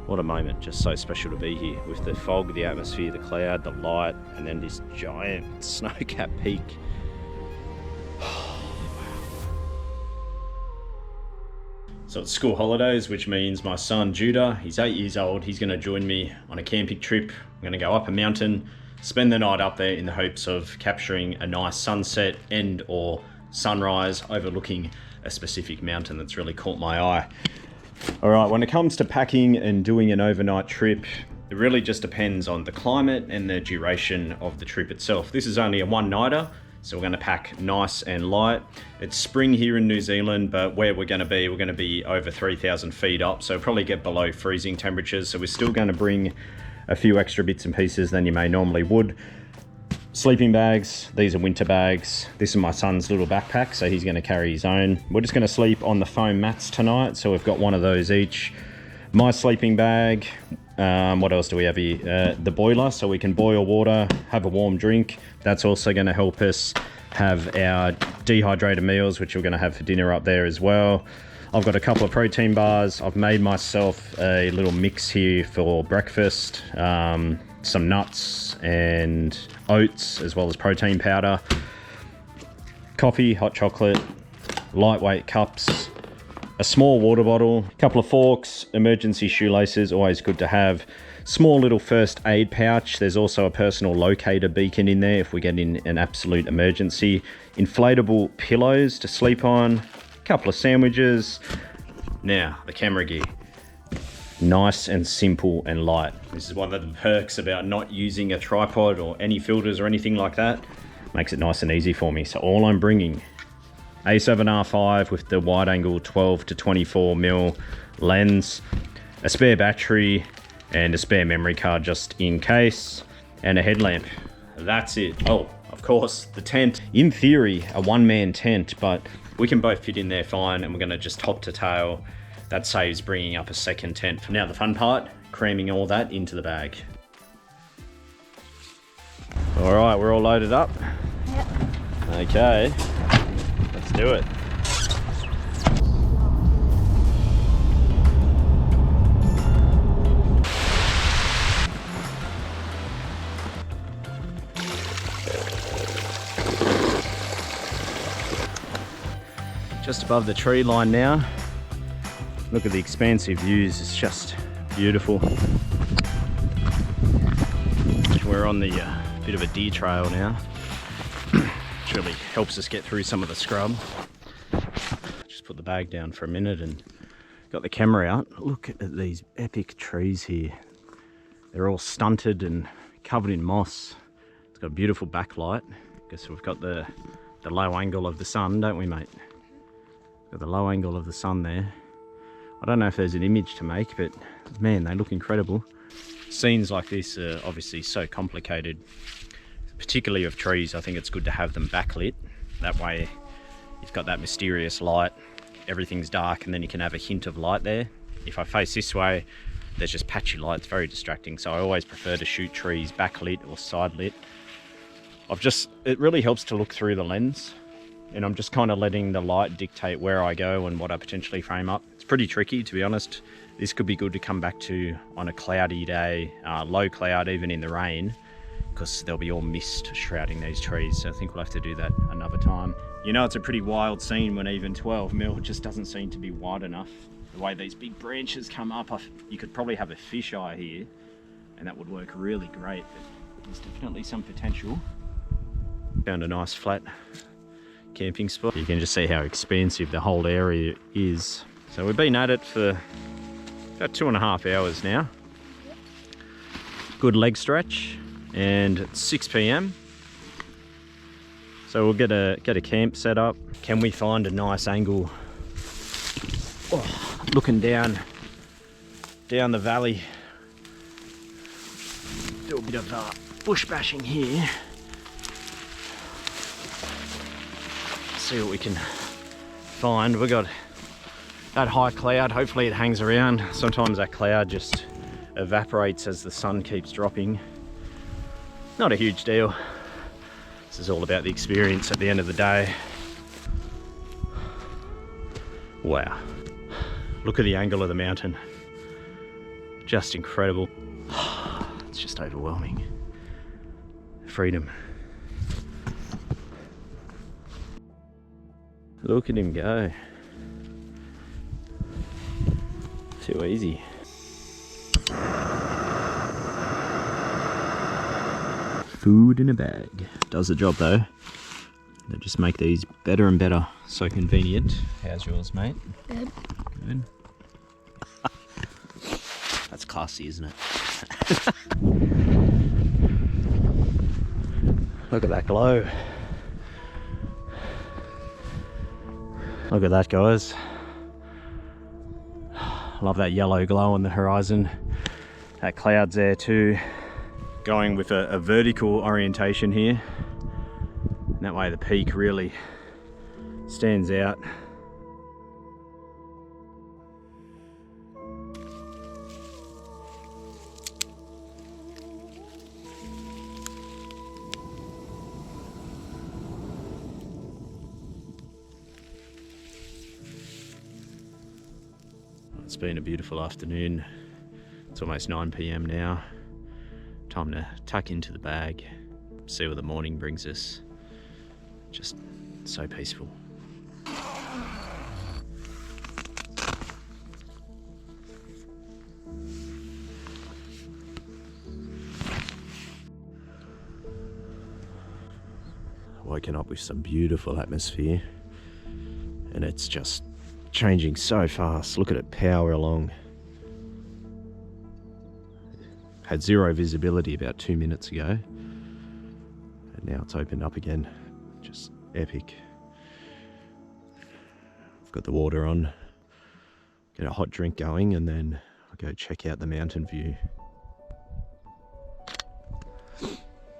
What a moment, just so special to be here with the fog, the atmosphere, the cloud, the light, and then this giant snow-capped peak. So it's school holidays, which means my son Judah, he's 8 years old, he's going to join me on a camping trip. I'm going to go up a mountain, spend the night up there in the hopes of capturing a nice sunset and or sunrise overlooking a specific mountain that's really caught my eye. All right, when it comes to packing and doing an overnight trip, it really just depends on the climate and the duration of the trip itself. This is only a one-nighter, so we're going to pack nice and light. It's spring here in New Zealand, but where we're going to be over 3,000 feet up, so probably get below freezing temperatures. So we're still going to bring a few extra bits and pieces than you may normally would. Sleeping bags, these are winter bags. This is my son's little backpack, so he's going to carry his own. We're just going to sleep on the foam mats tonight, so we've got one of those each. My sleeping bag, what else do we have here? The boiler, so we can boil water, have a warm drink. That's also going to help us have our dehydrated meals, which we're going to have for dinner up there as well. I've got a couple of protein bars. I've made myself a little mix here for breakfast. Some nuts and oats, as well as protein powder. Coffee, hot chocolate, lightweight cups, a small water bottle, a couple of forks, emergency shoelaces, always good to have. Small little first aid pouch. There's also a personal locator beacon in there if we get in an absolute emergency. Inflatable pillows to sleep on, a couple of sandwiches. Now, the camera gear. Nice and simple and light. This is one of the perks about not using a tripod or any filters or anything like that. Makes it nice and easy for me. So all I'm bringing, A7R5 with the wide angle 12 to 24mm lens, a spare battery and a spare memory card just in case, and a headlamp. That's it. Oh, of course, the tent. In theory, a one-man tent, but we can both fit in there fine, and we're gonna just top to tail. That saves bringing up a second tent. For now, the fun part, cramming all that into the bag. All right, we're all loaded up. Yep. Okay, let's do it. Just above the tree line now. Look at the expansive views, it's just beautiful. We're on the bit of a deer trail now, which really helps us get through some of the scrub. Just put the bag down for a minute and got the camera out. Look at these epic trees here. They're all stunted and covered in moss. It's got a beautiful backlight. Guess we've got the low angle of the sun, don't we, mate? Got the low angle of the sun there. I don't know if there's an image to make, but man, they look incredible. Scenes like this are obviously so complicated, particularly of trees. I think it's good to have them backlit. That way you've got that mysterious light, everything's dark, and then you can have a hint of light there. If I face this way, there's just patchy light, it's very distracting. So I always prefer to shoot trees backlit or side lit. It really helps to look through the lens, and I'm just kind of letting the light dictate where I go and what I potentially frame up. It's pretty tricky, to be honest. This could be good to come back to on a cloudy day, low cloud, even in the rain, because there'll be all mist shrouding these trees. So I think we'll have to do that another time. You know, it's a pretty wild scene when even 12mm just doesn't seem to be wide enough. The way these big branches come up, you could probably have a fisheye here, and that would work really great, but there's definitely some potential. Found a nice flat camping spot. You can just see how expansive the whole area is. So we've been at it for about 2.5 hours now. Good leg stretch, and it's 6 p.m. So we'll get a camp set up. Can we find a nice angle? Oh, looking down the valley. Do a bit of bush bashing here. See what we can find. We got that high cloud. Hopefully it hangs around. Sometimes that cloud just evaporates as the sun keeps dropping. Not a huge deal. This is all about the experience at the end of the day. Wow. Look at the angle of the mountain. Just incredible. It's just overwhelming. Freedom. Look at him go. Too easy. Food in a bag. Does the job though. They just make these better and better. So convenient. How's yours, mate? Good. Good. That's classy, isn't it? Look at that glow. Look at that, guys. Love that yellow glow on the horizon. That cloud's there too. Going with a vertical orientation here. And that way the peak really stands out. It's been a beautiful afternoon. It's almost 9 PM now. Time to tuck into the bag, see where the morning brings us. Just so peaceful. Woken up with some beautiful atmosphere, and it's just changing so fast. Look at it power along. Had zero visibility about 2 minutes ago, and now it's opened up again. Just epic. I've got the water on, get a hot drink going, and then I'll go check out the mountain view.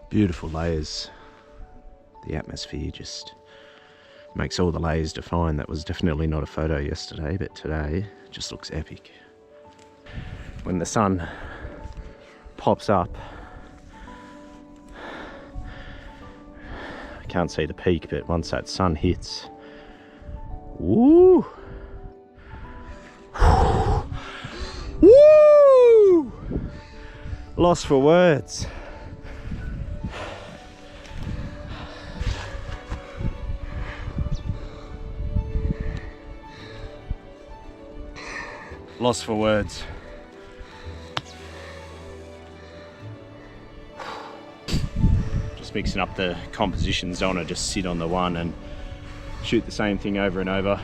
Beautiful layers. The atmosphere just makes all the layers define. That was definitely not a photo yesterday, but today it just looks epic. When the sun pops up, I can't see the peak, but once that sun hits, woo! Woo! Lost for words. Lost for words. Just mixing up the compositions. Don't want to just sit on the one and shoot the same thing over and over.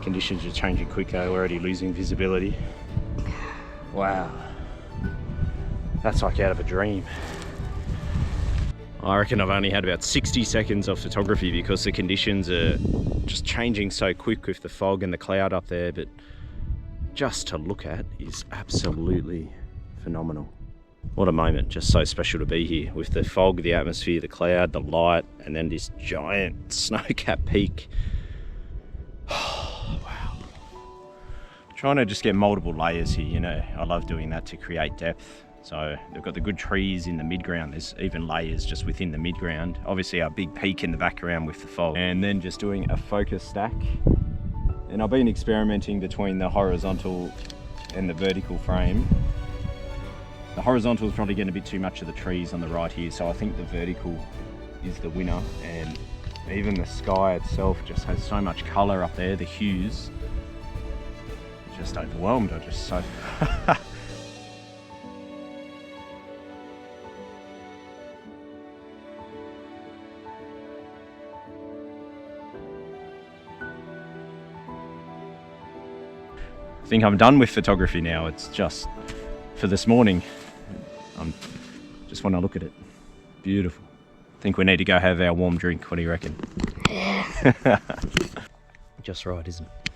Conditions are changing quicker. We're already losing visibility. Wow. That's like out of a dream. I reckon I've only had about 60 seconds of photography because the conditions are just changing so quick with the fog and the cloud up there, but just to look at is absolutely phenomenal. What a moment, just so special to be here with the fog, the atmosphere, the cloud, the light, and then this giant snow-capped peak. Oh, wow. Trying to just get multiple layers here, you know, I love doing that to create depth. So they've got the good trees in the mid-ground, there's even layers just within the mid-ground. Obviously our big peak in the background with the fog. And then just doing a focus stack. And I've been experimenting between the horizontal and the vertical frame. The horizontal is probably going to be too much of the trees on the right here, so I think the vertical is the winner. And even the sky itself just has so much colour up there, the hues. Just overwhelmed, I just so... I think I'm done with photography now. It's just for this morning. I just want to look at it. Beautiful. I think we need to go have our warm drink. What do you reckon? Yeah. Just right, isn't it?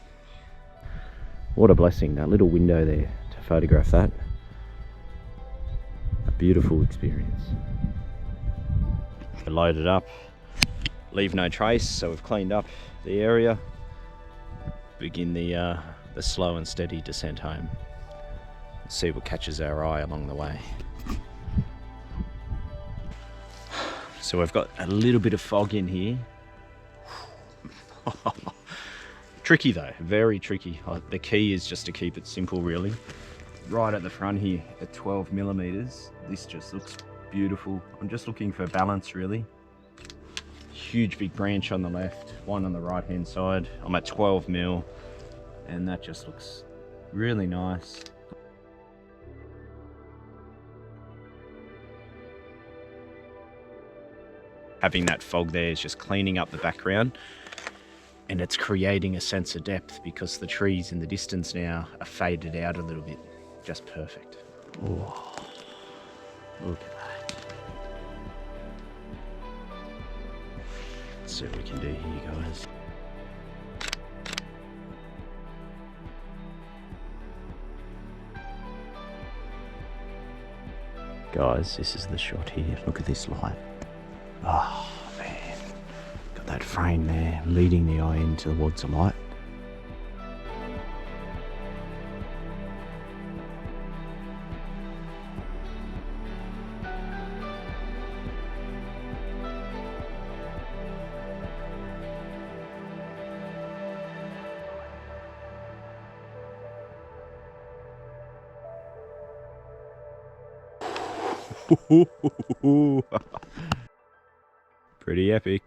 What a blessing, that little window there to photograph that. A beautiful experience. Load it up, leave no trace, so we've cleaned up the area. Begin the slow and steady descent home. See what catches our eye along the way. So we've got a little bit of fog in here. Tricky though, very tricky. The key is just to keep it simple really. right at the front here at 12 millimeters. This just looks beautiful. I'm just looking for balance really. Huge big branch on the left, one on the right hand side. I'm at 12 mil and that just looks really nice. Having that fog there is just cleaning up the background and it's creating a sense of depth because the trees in the distance now are faded out a little bit. Just perfect. Oh, look at that. Let's see what we can do here, guys. Guys, this is the shot here. Look at this light. Oh man, got that frame there leading the eye in towards the light. Pretty epic.